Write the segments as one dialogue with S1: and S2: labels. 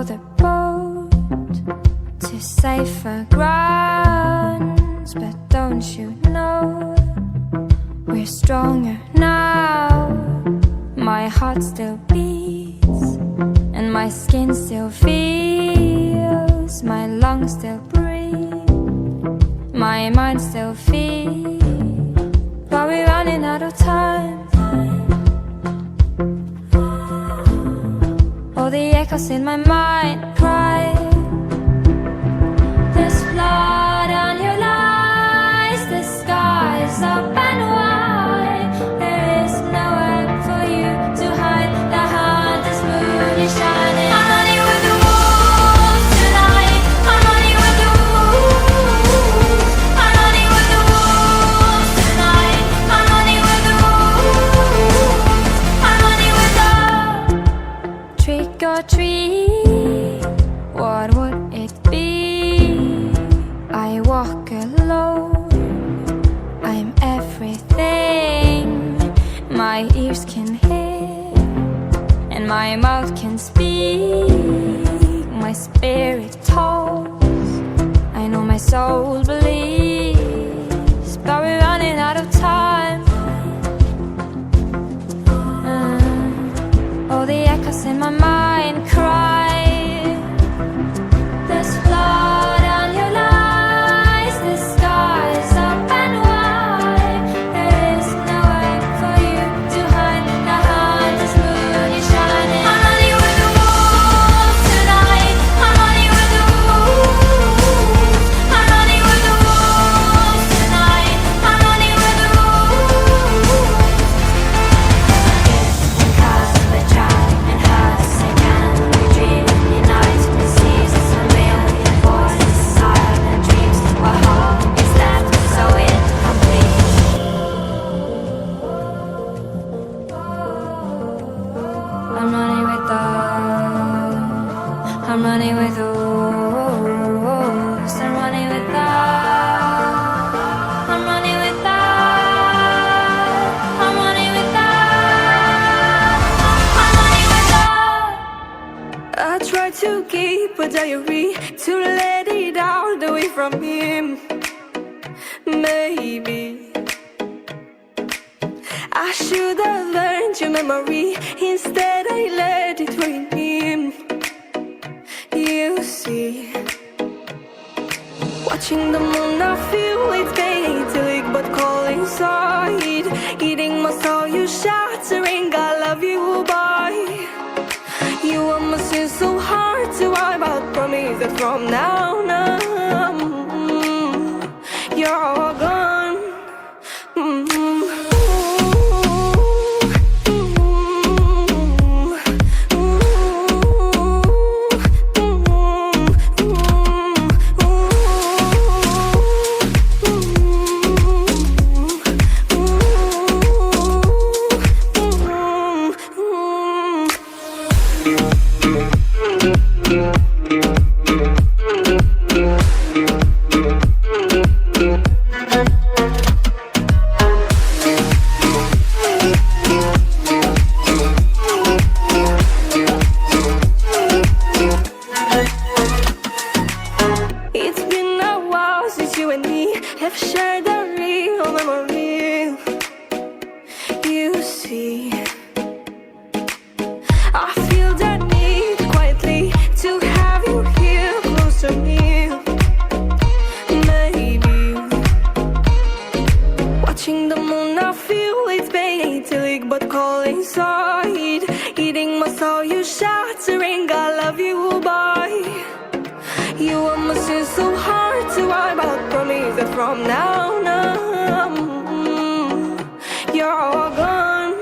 S1: the boat to safer grounds. But don't you know we're stronger now? My heart still beats and my skin still feels, my lungs still breathe, my mind still feels. But we're running out of time. All the echoes in my mind cry. There's blood on your lies. The sky's up and wide. There is nowhere for you to hide. The hunter's moon is shining. I'm running with the wolves tonight. I'm running with the wolves. I'm running with the wolves tonight. I'm running with the wolves. I'm running with the trick or treat. What would it be? I walk alone. I'm everything my ears can hear and my mouth can speak. My spirit talks. I know my soul believes. But we're running out of time. All the echoes in my mind cry. There's blood on your lies. The sky's up and wide. There is nowhere for you to hide. The hunter's moon is shining. I'm running with the wolves tonight. I'm running with the wolves. I'm running with the wolves tonight. I'm running with the wolves. Cause we try and hurt us again. We dream in the night. We see us a million voices, silent dreams. What hope is left so incomplete? I'm running with the, I'm running with the wolves. I'm running with the, I'm running with the, I'm running with the, I'm running with the.
S2: I try to keep a diary, to let it out away from him. Maybe I should have learned your memory. Instead I let it ruin him. You see, watching the moon I feel it's painting, but cold inside. Eating my soul, you shattering. I love you, boy. You are my sin so hard to wipe out. Promise that from now on, you're all gone. It's been a while since you and me have shared a real memory. You see, I feel the need quietly to have you here close to me. Maybe watching the moon I feel it's painting, but cold inside. Eating my soul, you shattering. I love you, boy. You are my sin so hard to wipe out. Promise that from now on, you're all gone.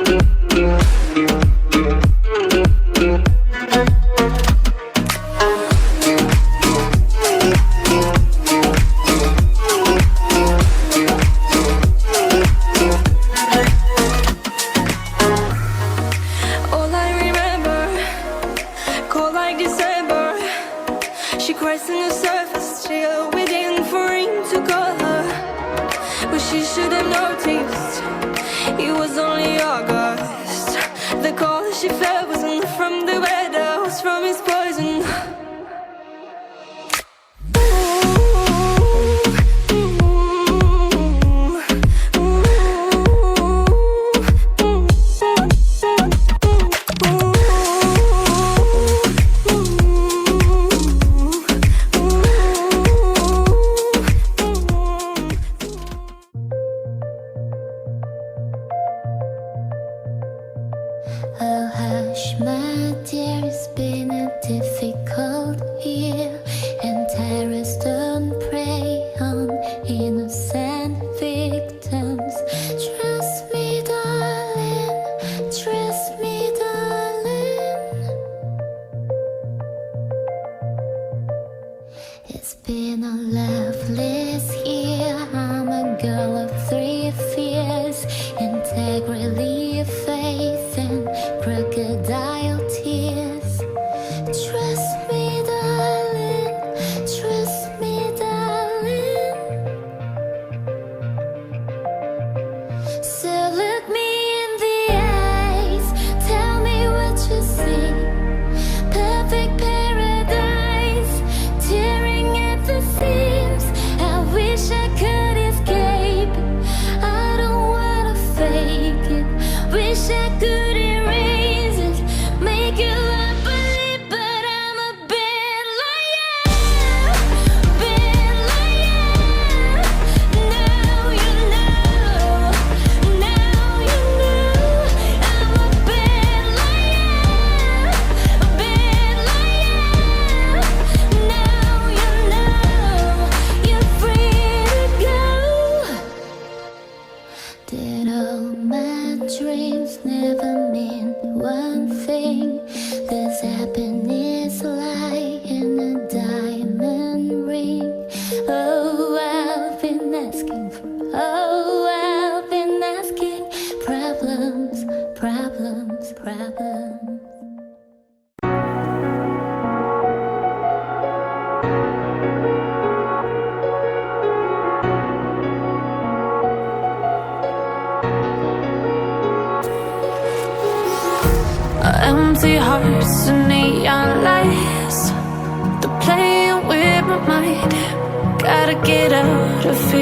S3: Yeah.
S2: she should have noticed it was only August. The call she felt wasn't from the weather, was from his poison.
S3: Oh hush, my dear, it's been a difficult year, and terrorists don't prey on innocent victims. Trust me, darling, trust me, darling. It's been a loveless year. I'm a girl of three fears: integrity, faith, and crocodile tears. Trust me, darling, trust me, darling. So look me in the eyes, tell me what you see. Perfect paradise, tearing at the seams. I wish I could escape. I don't wanna fake it. Wish I could erase it, make you believe, but I'm a bad liar, bad liar. Now you know, now you know. I'm a bad liar, bad liar. Now you know, you're free to go. Did all my dreams never mean one thing? Does happiness lie in a diamond ring? Oh, I've been asking for, oh, I've been asking. Problems, problems, problems.
S1: Empty hearts and neon lights, they're playing with my mind. Gotta get out of here.